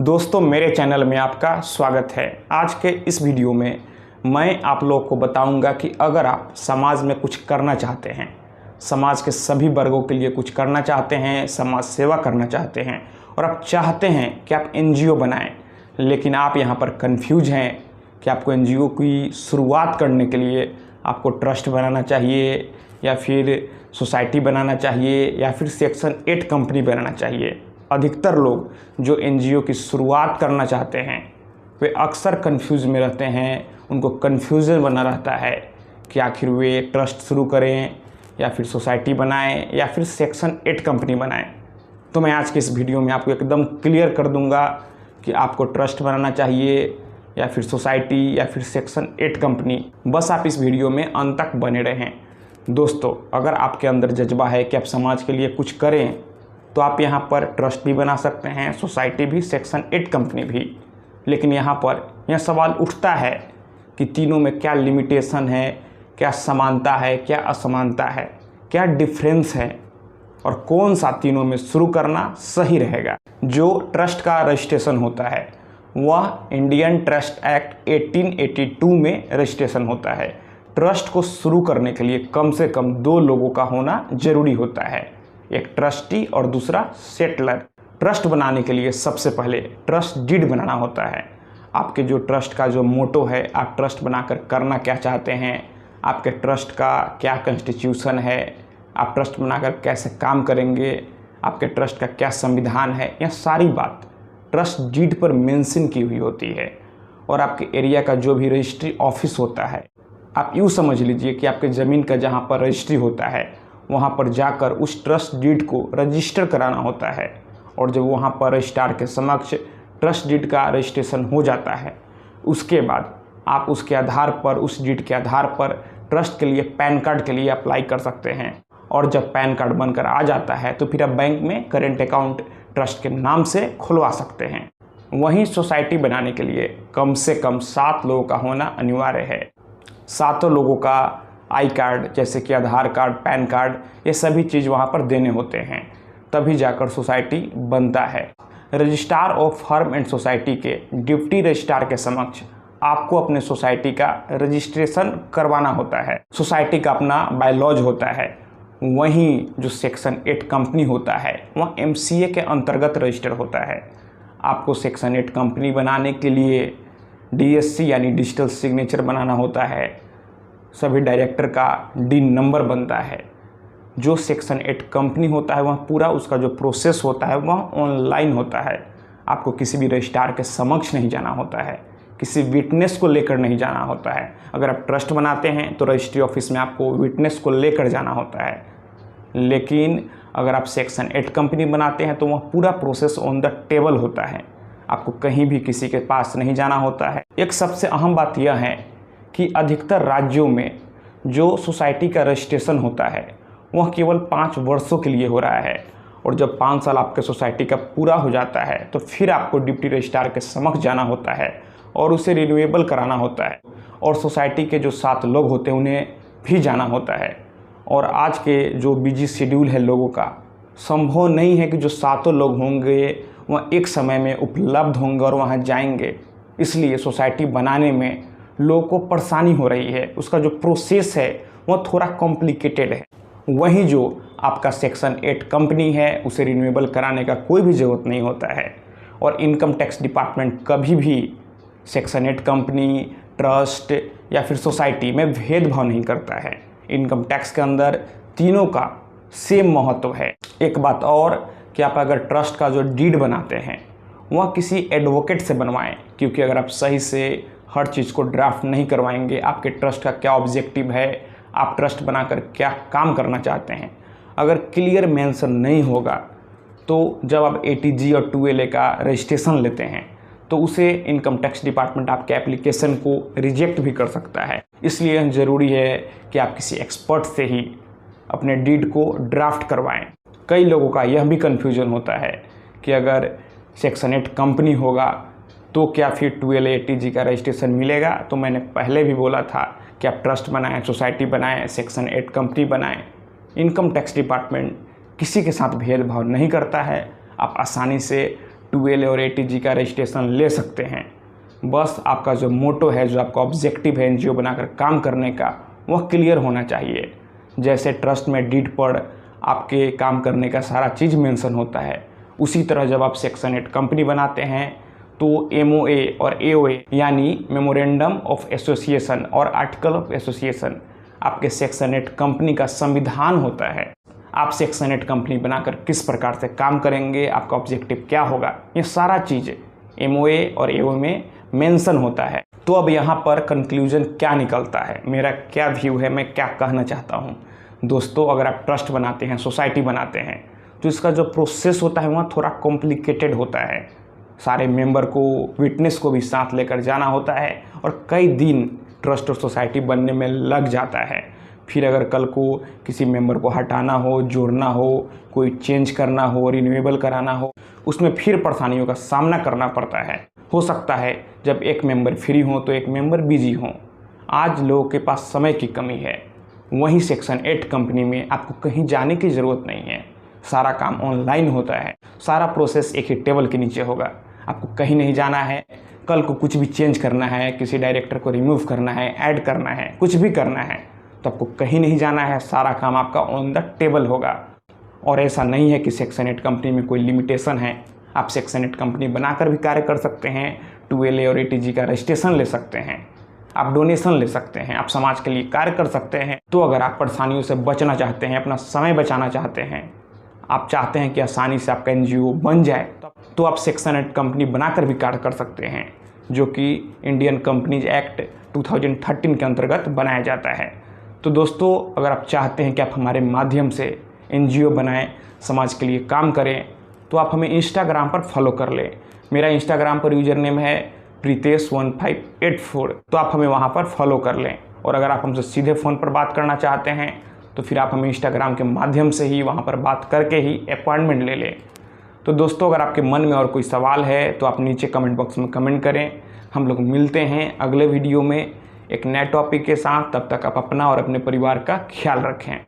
दोस्तों, मेरे चैनल में आपका स्वागत है। आज के इस वीडियो में मैं आप लोगों को बताऊंगा कि अगर आप समाज में कुछ करना चाहते हैं, समाज के सभी वर्गों के लिए कुछ करना चाहते हैं, समाज सेवा करना चाहते हैं और आप चाहते हैं कि आप एनजीओ बनाएं, लेकिन आप यहां पर कंफ्यूज हैं कि आपको एनजीओ की शुरुआत करने के लिए आपको ट्रस्ट बनाना चाहिए या फिर सोसाइटी बनाना चाहिए या फिर सेक्शन 8 कंपनी बनाना चाहिए। अधिकतर लोग जो एनजीओ की शुरुआत करना चाहते हैं वे अक्सर कंफ्यूज में रहते हैं। उनको कन्फ्यूज़न बना रहता है कि आखिर वे ट्रस्ट शुरू करें या फिर सोसाइटी बनाएं या फिर सेक्शन 8 कंपनी बनाएं। तो मैं आज के इस वीडियो में आपको एकदम क्लियर कर दूंगा कि आपको ट्रस्ट बनाना चाहिए या फिर सोसाइटी या फिर सेक्शन 8 कंपनी। बस आप इस वीडियो में अंत तक बने रहें। दोस्तों, अगर आपके अंदर जज्बा है कि आप समाज के लिए कुछ करें तो आप यहाँ पर ट्रस्ट भी बना सकते हैं, सोसाइटी भी, सेक्शन 8 कंपनी भी। लेकिन यहाँ पर यह सवाल उठता है कि तीनों में क्या लिमिटेशन है, क्या समानता है, क्या असमानता है, क्या डिफरेंस है और कौन सा तीनों में शुरू करना सही रहेगा। जो ट्रस्ट का रजिस्ट्रेशन होता है वह इंडियन ट्रस्ट एक्ट 1882 में रजिस्ट्रेशन होता है। ट्रस्ट को शुरू करने के लिए कम से कम 2 लोगों का होना जरूरी होता है, एक ट्रस्टी और दूसरा सेटलर। ट्रस्ट बनाने के लिए सबसे पहले ट्रस्ट डीड बनाना होता है। आपके जो ट्रस्ट का जो मोटो है, आप ट्रस्ट बनाकर करना क्या चाहते हैं, आपके ट्रस्ट का क्या कॉन्स्टिट्यूशन है, आप ट्रस्ट बनाकर कैसे काम करेंगे, आपके ट्रस्ट का क्या संविधान है, यह सारी बात ट्रस्ट डीड पर मेंशन की हुई होती है। और आपके एरिया का जो भी रजिस्ट्री ऑफिस होता है, आप यूँ समझ लीजिए कि आपके ज़मीन का जहाँ पर रजिस्ट्री होता है वहाँ पर जाकर उस ट्रस्ट डीड को रजिस्टर कराना होता है। और जब वहाँ पर रजिस्ट्रार के समक्ष ट्रस्ट डीड का रजिस्ट्रेशन हो जाता है, उसके बाद आप उसके आधार पर, उस डीड के आधार पर ट्रस्ट के लिए पैन कार्ड के लिए अप्लाई कर सकते हैं। और जब पैन कार्ड बनकर आ जाता है तो फिर आप बैंक में करेंट अकाउंट ट्रस्ट के नाम से खुलवा सकते हैं। वहीं सोसाइटी बनाने के लिए कम से कम 7 लोगों का होना अनिवार्य है। 7 लोगों का आई कार्ड, जैसे कि आधार कार्ड, पैन कार्ड, ये सभी चीज़ वहाँ पर देने होते हैं, तभी जाकर सोसाइटी बनता है। Registrar of firm and society के डिप्टी रजिस्ट्रार के समक्ष आपको अपने सोसाइटी का रजिस्ट्रेशन करवाना होता है। सोसाइटी का अपना बायलॉज होता है। वहीं जो सेक्शन 8 कंपनी होता है वह एमसीए के अंतर्गत रजिस्टर होता है। आपको सेक्शन 8 कंपनी बनाने के लिए डीएससी यानी डिजिटल सिग्नेचर बनाना होता है। सभी डायरेक्टर का डी नंबर बनता है। जो सेक्शन 8 कंपनी होता है वह पूरा उसका जो प्रोसेस होता है वह ऑनलाइन होता है। आपको किसी भी रजिस्ट्रार के समक्ष नहीं जाना होता है, किसी विटनेस को लेकर नहीं जाना होता है। अगर आप ट्रस्ट बनाते हैं तो रजिस्ट्री ऑफिस में आपको विटनेस को लेकर जाना होता है। लेकिन अगर आप सेक्शन 8 कंपनी बनाते हैं तो वह पूरा प्रोसेस ऑन द टेबल होता है। आपको कहीं भी किसी के पास नहीं जाना होता है। एक सबसे अहम बात यह है कि अधिकतर राज्यों में जो सोसाइटी का रजिस्ट्रेशन होता है वह केवल 5 वर्षों के लिए हो रहा है। और जब 5 साल आपके सोसाइटी का पूरा हो जाता है तो फिर आपको डिप्टी रजिस्ट्रार के समक्ष जाना होता है और उसे रिन्यूएबल कराना होता है। और सोसाइटी के जो 7 लोग होते हैं उन्हें भी जाना होता है। और आज के जो बिजी शेड्यूल है लोगों का, संभव नहीं है कि जो 7 लोग होंगे वह एक समय में उपलब्ध होंगे और वहाँ जाएंगे। इसलिए सोसाइटी बनाने में लोगों को परेशानी हो रही है। उसका जो प्रोसेस है वह थोड़ा कॉम्प्लिकेटेड है। वहीं जो आपका सेक्शन 8 कंपनी है उसे रिन्यूएबल कराने का कोई भी ज़रूरत नहीं होता है। और इनकम टैक्स डिपार्टमेंट कभी भी सेक्शन 8 कंपनी, ट्रस्ट या फिर सोसाइटी में भेदभाव नहीं करता है। इनकम टैक्स के अंदर तीनों का सेम महत्व है। एक बात और कि आप अगर ट्रस्ट का जो डीड बनाते हैं वह किसी एडवोकेट से बनवाएं, क्योंकि अगर आप सही से हर चीज़ को ड्राफ्ट नहीं करवाएंगे, आपके ट्रस्ट का क्या ऑब्जेक्टिव है, आप ट्रस्ट बनाकर क्या काम करना चाहते हैं, अगर क्लियर मेंशन नहीं होगा तो जब आप एटीजी और 2LA का रजिस्ट्रेशन लेते हैं तो उसे इनकम टैक्स डिपार्टमेंट आपके एप्लीकेशन को रिजेक्ट भी कर सकता है। इसलिए ज़रूरी है कि आप किसी एक्सपर्ट से ही अपने डीड को ड्राफ्ट करवाएं। कई लोगों का यह भी कन्फ्यूजन होता है कि अगर सेक्शन 8 कंपनी होगा तो क्या फिर 2LA ATG का रजिस्ट्रेशन मिलेगा। तो मैंने पहले भी बोला था कि आप ट्रस्ट बनाएं, सोसाइटी बनाएं, सेक्शन 8 कंपनी बनाएं। इनकम टैक्स डिपार्टमेंट किसी के साथ भेदभाव नहीं करता है। आप आसानी से 12A और ATG का रजिस्ट्रेशन ले सकते हैं। बस आपका जो मोटो है, जो आपका ऑब्जेक्टिव है NGO बनाकर काम करने का, वह क्लियर होना चाहिए। जैसे ट्रस्ट में डीड पर आपके काम करने का सारा चीज़ मेंशन होता है, उसी तरह जब आप सेक्शन 8 कंपनी बनाते हैं तो MOA और AOA यानी मेमोरेंडम ऑफ एसोसिएशन और आर्टिकल ऑफ एसोसिएशन आपके सेक्शन 8 कंपनी का संविधान होता है। आप सेक्शन 8 कंपनी बनाकर किस प्रकार से काम करेंगे, आपका ऑब्जेक्टिव क्या होगा, ये सारा चीज़ MOA और AOA में मेंशन होता है। तो अब यहाँ पर कंक्लूजन क्या निकलता है, मेरा क्या व्यू है, मैं क्या कहना चाहता हूँ। दोस्तों, अगर आप ट्रस्ट बनाते हैं, सोसाइटी बनाते हैं, तो इसका जो प्रोसेस होता है वह थोड़ा कॉम्प्लिकेटेड होता है। सारे मेंबर को, विटनेस को भी साथ लेकर जाना होता है और कई दिन ट्रस्ट और सोसाइटी बनने में लग जाता है। फिर अगर कल को किसी मेंबर को हटाना हो, जोड़ना हो, कोई चेंज करना हो, रिन्यूएबल कराना हो, उसमें फिर परेशानियों का सामना करना पड़ता है। हो सकता है जब एक मेंबर फ्री हो तो एक मेंबर बिजी हो। आज लोगों के पास समय की कमी है। वहीं सेक्शन 8 कंपनी में आपको कहीं जाने की ज़रूरत नहीं है, सारा काम ऑनलाइन होता है, सारा प्रोसेस एक ही टेबल के नीचे होगा। आपको कहीं नहीं जाना है। कल को कुछ भी चेंज करना है, किसी डायरेक्टर को रिमूव करना है, ऐड करना है, कुछ भी करना है, तो आपको कहीं नहीं जाना है, सारा काम आपका ऑन द टेबल होगा। और ऐसा नहीं है कि सेक्शन 8 कंपनी में कोई लिमिटेशन है। आप सेक्शन 8 कंपनी बनाकर भी कार्य कर सकते हैं, 12A और ATG का रजिस्ट्रेशन ले सकते हैं, आप डोनेशन ले सकते हैं, आप समाज के लिए कार्य कर सकते हैं। तो अगर आप परेशानियों से बचना चाहते हैं, अपना समय बचाना चाहते हैं, आप चाहते हैं कि आसानी से आपका NGO बन जाए, तो आप सेक्शन 8 कंपनी बनाकर भी कार्य कर सकते हैं, जो कि इंडियन कंपनीज एक्ट 2013 के अंतर्गत बनाया जाता है। तो दोस्तों, अगर आप चाहते हैं कि आप हमारे माध्यम से NGO बनाएं, समाज के लिए काम करें, तो आप हमें इंस्टाग्राम पर फॉलो कर लें। मेरा इंस्टाग्राम पर यूज़र नेम है प्रीतेश1584, तो आप हमें वहाँ पर फॉलो कर लें। और अगर आप हमसे सीधे फ़ोन पर बात करना चाहते हैं तो फिर आप हमें इंस्टाग्राम के माध्यम से ही वहाँ पर बात करके ही अपॉइंटमेंट ले लें। तो दोस्तों, अगर आपके मन में और कोई सवाल है तो आप नीचे कमेंट बॉक्स में कमेंट करें। हम लोग मिलते हैं अगले वीडियो में एक नए टॉपिक के साथ। तब तक आप अपना और अपने परिवार का ख्याल रखें।